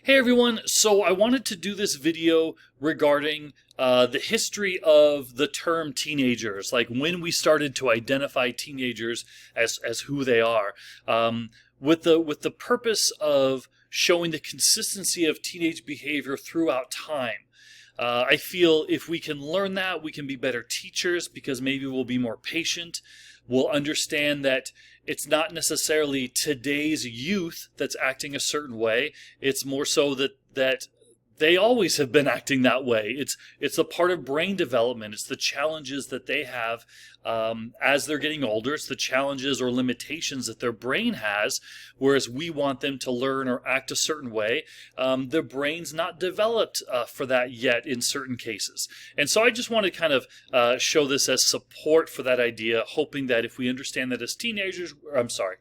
Hey everyone, so I wanted to do this video regarding the history of the term teenagers, like when we started to identify teenagers as who they are, with the purpose of showing the consistency of teenage behavior throughout time. I feel if we can learn that, we can be better teachers because maybe we'll be more patient. We'll understand that it's not necessarily today's youth that's acting a certain way. It's more so that they always have been acting that way. It's a part of brain development. It's the challenges that they have as they're getting older. It's the challenges or limitations that their brain has, whereas we want them to learn or act a certain way. Their brain's not developed for that yet in certain cases. And so I just want to kind of show this as support for that idea, hoping that if we understand that as teenagers,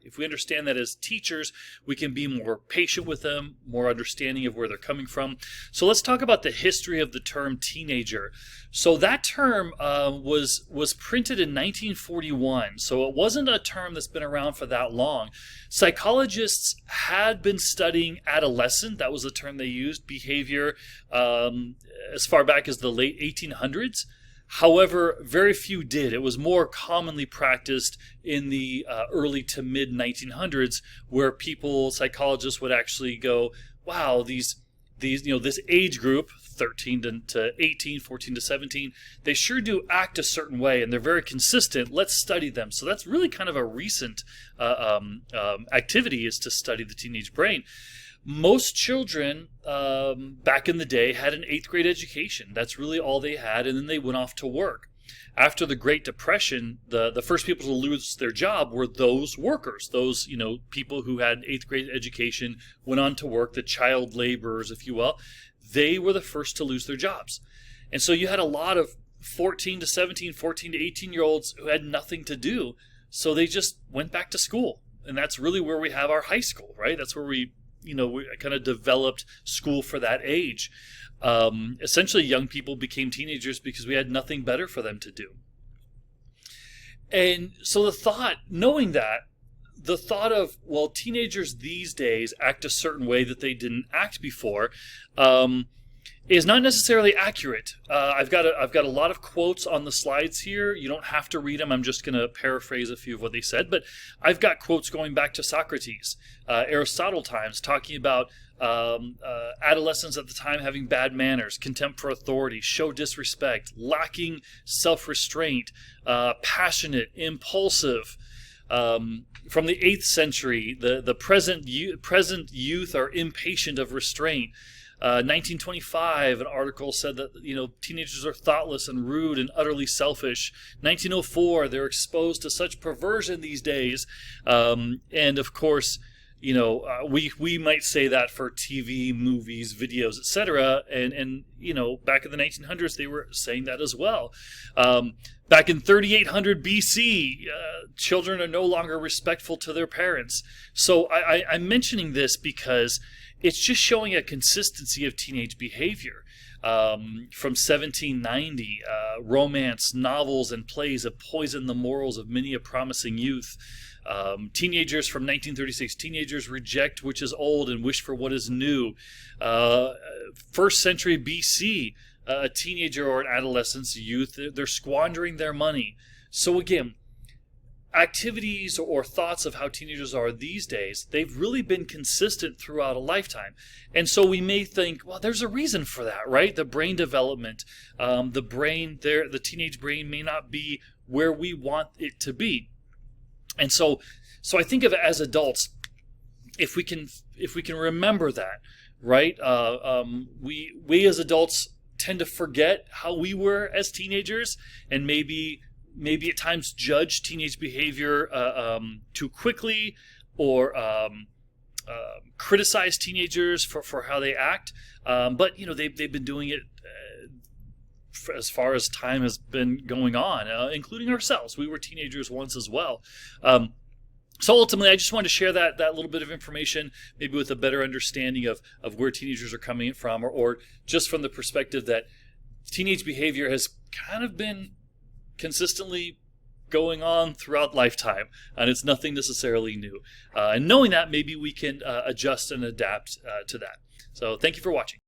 if we understand that as teachers, we can be more patient with them, more understanding of where they're coming from. So let's talk about the history of the term teenager. So that term was printed in 1941. So it wasn't a term that's been around for that long. Psychologists had been studying adolescent. That was the term they used, behavior, as far back as the late 1800s. However, very few did. It was more commonly practiced in the early to mid 1900s, where psychologists would actually go, wow, this age group, 13 to 18, 14 to 17, they sure do act a certain way, and they're very consistent. Let's study them. So that's really kind of a recent activity, is to study the teenage brain. Most children back in the day had an 8th grade education. That's really all they had, and then they went off to work. After the Great Depression, the first people to lose their job were those workers, those people who had an 8th grade education, went on to work, the child laborers, if you will. They were the first to lose their jobs. And so you had a lot of 14 to 17, 14 to 18-year-olds who had nothing to do, so they just went back to school. And that's really where we have our high school, right? That's where we kind of developed school for that age. Essentially, young people became teenagers because we had nothing better for them to do. And so the thought of, well, teenagers these days act a certain way that they didn't act before, is not necessarily accurate. I've got a lot of quotes on the slides here. You don't have to read them. I'm just going to paraphrase a few of what they said. But I've got quotes going back to Socrates, Aristotle times, talking about adolescents at the time having bad manners, contempt for authority, show disrespect, lacking self-restraint, passionate, impulsive. From the 8th century, the present youth are impatient of restraint. 1925, an article said that teenagers are thoughtless and rude and utterly selfish. 1904, they're exposed to such perversion these days, and of course, we might say that for TV, movies, videos, etc. And back in the 1900s, they were saying that as well. Back in 3800 BC, children are no longer respectful to their parents. So I'm mentioning this because it's just showing a consistency of teenage behavior. From 1790, romance, novels, and plays have poisoned the morals of many a promising youth. Teenagers from 1936, teenagers reject which is old and wish for what is new. First century BC, a teenager or an adolescent's youth, they're squandering their money. So again, activities or thoughts of how teenagers are these days, they've really been consistent throughout a lifetime. And so we may think, well, there's a reason for that, right? The brain development, the teenage brain may not be where we want it to be. And so I think of it as adults, if we can remember that, right? We as adults tend to forget how we were as teenagers, and maybe at times judge teenage behavior too quickly, or criticize teenagers for how they act. But they've been doing it as far as time has been going on, including ourselves. We were teenagers once as well. So ultimately, I just wanted to share that little bit of information, maybe with a better understanding of where teenagers are coming from, or just from the perspective that teenage behavior has kind of been consistently going on throughout lifetime, and it's nothing necessarily new. And knowing that, maybe we can adjust and adapt to that. So thank you for watching.